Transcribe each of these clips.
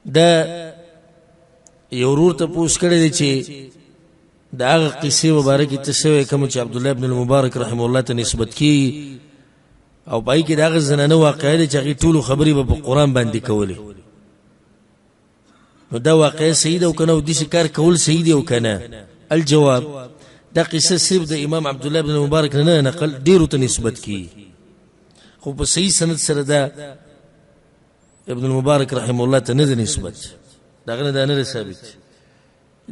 دا یو ورور ته پوښتنه کړې چې دا هغه قصې مبارکې ته شوی کوم چې عبدالله ابن المبارک رحمه الله ته نسبت کی او پای کې دا هغه زنانه واقعه ده چې هغې ټولو خبرې به په قرآن باندې کولې. نو دا واقعه صحیح ده او که نه، او داسې کار کول صحیح دی او که نه؟ الجواب، دا قصه صرف د امام عبدالله ابن المبارک نه نقل ډېرو ته نسبت کی، خو په صحیح سند سره دا ابن المبارک رحمه الله ته نه ده نسبت، دا هغه نه دا نه ده ثابت.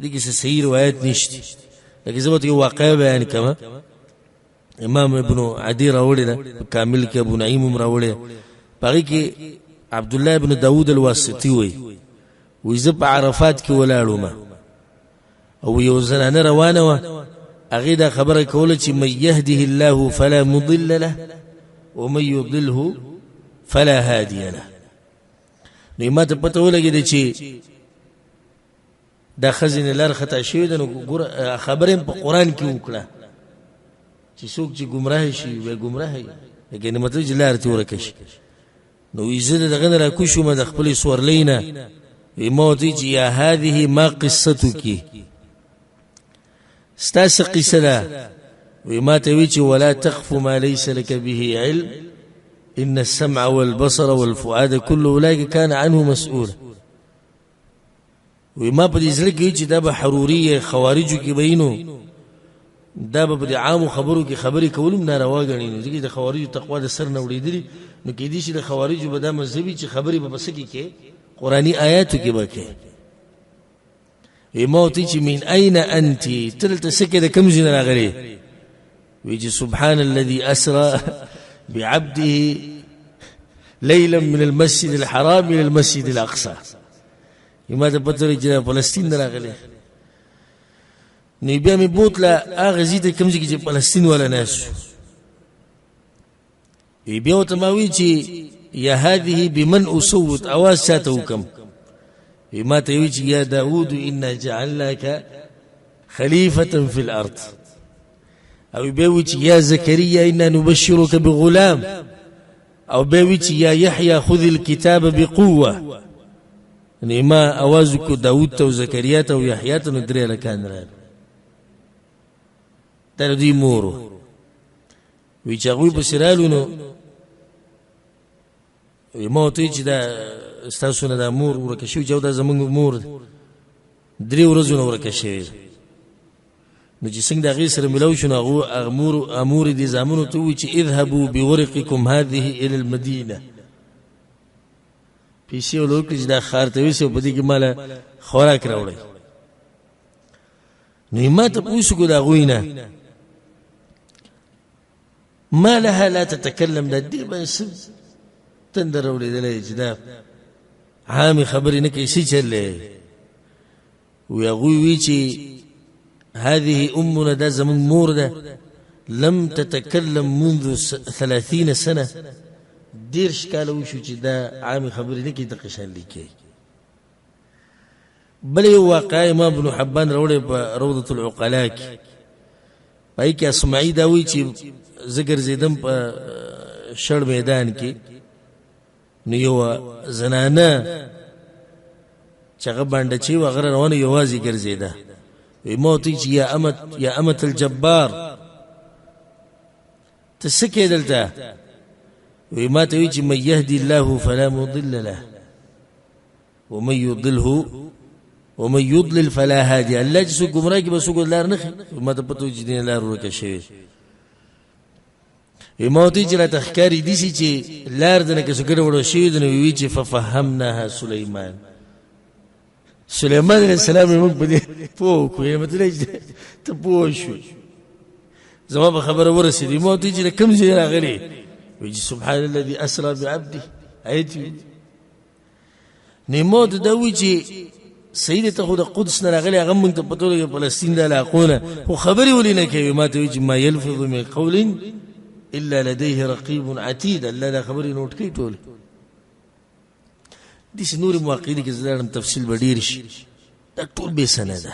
دې کې څه صحیح روایت نشته. لکه زه به یو واقعه بیان کړم، امام ابن عدي راوړې ده په کامل کې، ابو نعیم هم راوړې ده. په هغې کې عبدالله ابن داود الواسطي وایي زه په عرفات کې ولاړ وم او یو زنانه روانه وه، هغې دا خبره کوله چې من یهده الله فلا مضل له ومن یضلله فلا هادي له. نو ما ته پته ولګېده چې دا ښځې لار خطا شوې ده. نو ګوره خبره په قرآن کې وکړه چې څوک چې ګمراه شي وی ګمراه وي، لکن مطلب چې لار ترې ورکه شي. نو وایي زه د دغه نه راکوز شوم د خپلې سورلۍ نه، وایي ما ورته وایي چې یا هذه ما قصتک، ستاسې قصه ده. وایي ما ته وایي چې ولا تخف ما ليس لك به علم ان السمع والبصر والفؤاد كل اولئك كان عنه مسؤولا. وی ما په دې زړه کې چې دا به حروري خوارجو کې بینو، دا به په عامو خبرو کې خبرې کول هم ناروا ګڼي. نو ځکه د خوارجو تقوا د سر نه وړېدلي، نو کېدای شي د خوارجو به دا مذهبي چې خبرې به بس کې قرآني آیاتو کې به کوي. وی ما ورته چې من أين أنت، ته دلته څه کې د کوم ځای نه راغلې؟ وی چې سبحان الذي أسرى بعبده ليلا من المسجد الحرام إلى المسجد الأقصى. ما ته پته لري چې فلسطین نه راغلی. نو بیا مې بوتله هغه ځای ته کوم ځای کې چې فلسطین والا ناست وي. بیا ورته ما وایي چې یا هذه بمن اصوت، اواز چاته وکم؟ ما ته وایي چې یا داود انا جعلناک خلیفة فی الارض. او بیا وایي چې یا زکریا انا نبشرک بغلام. او بیا وایي چې یا یحیی خذ الکتاب بقوه. نو ما اواز وکړو داود ته او زکریا ته او یحیی ته، نو درې هلکان راغلل. دا د دوی مور وایي چې هغوی پسې رالو. نو ما ورته وایي چې دا ستاسو نه دا مور ورکه شوي چې دا زموږ مور 3 ورځو نه ورکه شوې ده. نو چې څنګه د هغې سره ملاو شو، نو هغه مور دې زامنو ته ووایي چې اذهبوا بورقکم هذه الى المدینه، پیسې ولور کړي چې دا ښار ته یوسئ او په دې کې ماله خوراک راوړئ. نو ما تپوس وکړو د هغوی نه ما لها لا تتکلم، دا دې باندې څه تندر راوړېدلی چې دا عامې خبرې نه کوي، څه چل دی؟ وی هغوی وی چې هذه امنا، دا زموږ مور ده، لم تتکلم منذ 30 سنه، 30 کاله وشو چې دا عامې خبرې نه کوي، دقه شان لیکي. بل یو واقعه امام ابن حبان راوړی په روضة العقلاء کې، پای کې اسماعي دا وایي چې زه ګرځېدم په شړ میدان کې، نو یو زنانه چې هغه بانډچۍ وه هغه روانه یوازې ګرځېده. وی ما ورته چې یا امت الجبار، ته څه کوې دلته؟ وی ما ته وایي چې من یهدي الله فلا مضل له ومن یضلل فلا هادي. الله چې څوک ګمراه کړي به څوک لار نه ښیي. ما ته پته وي چې دې لار ورکه شوې. وی ما ورته وایي چې راته ښکاري داسې چې لار دنه که څه ګډوډه شوې ده، نو ویي چې ففهمناها سلیمان. سلیمان علیه السلام یې موږ په دې پوه کړو، مطلب چې ته پوه شوې، زما به خبره ورسېدې. ما ورته وایي چې له کوم ځای راغلې؟ وایي چې سبحان الذي اسرى بعبده، آیت وي. نو ما ورته دا وایي چې صحیح دی، ته خو د قدس نه راغلی، هغه موږ ته پته ولګي فلسطین د علاقو نه، خو خبرې ولې نه کوي؟ ما ته وایي چې ما یلفظ من قول الا لديه رقیب عتید. الله دا خبرې نوټ کوي ټولې. داسې نورې مواقعې دي که زه لاړم تفصیل به ډېر شي، دا ټول بې سنده.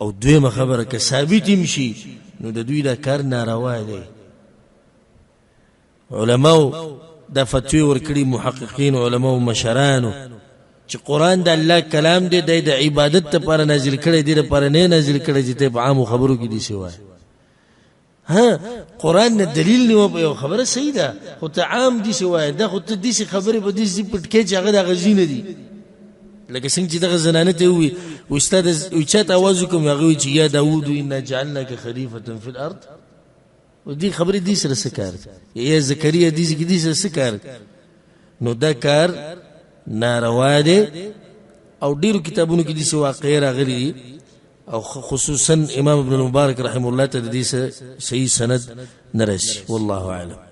او دویمه خبره که ثابت هم شي، نو د دوی دا کار ناروا دی. علماو دا فتوی ورکړي، محققین علماو مشرانو چې قرآن د الله کلام دی د عبادت لپاره نازل کړی دی لپاره نه نازل کړی چې ته په عامو خبرو کې دي شي وای ها قرآن نه دلیل نه و یو خبره صحیح ده خو ته عام دي شي وای دا خو ته دي شي خبره په دې سي پټ کې چې هغه د غزینه دي لکه څنګه چې دغه زنانه ته وي استاد اوچت आवाज کوم هغه چې یا داوود ان جعلناک خلیفۃ فی الارض و دې خبره دي سره سکار یا زکریا دې کې دې سره سکار نو دا کار ناروا ده او ډیرو کتابونو کې دې واقعي راغلي او خصوصا امام ابن المبارک رحمه الله ته دې صحیح سند نرسي والله اعلم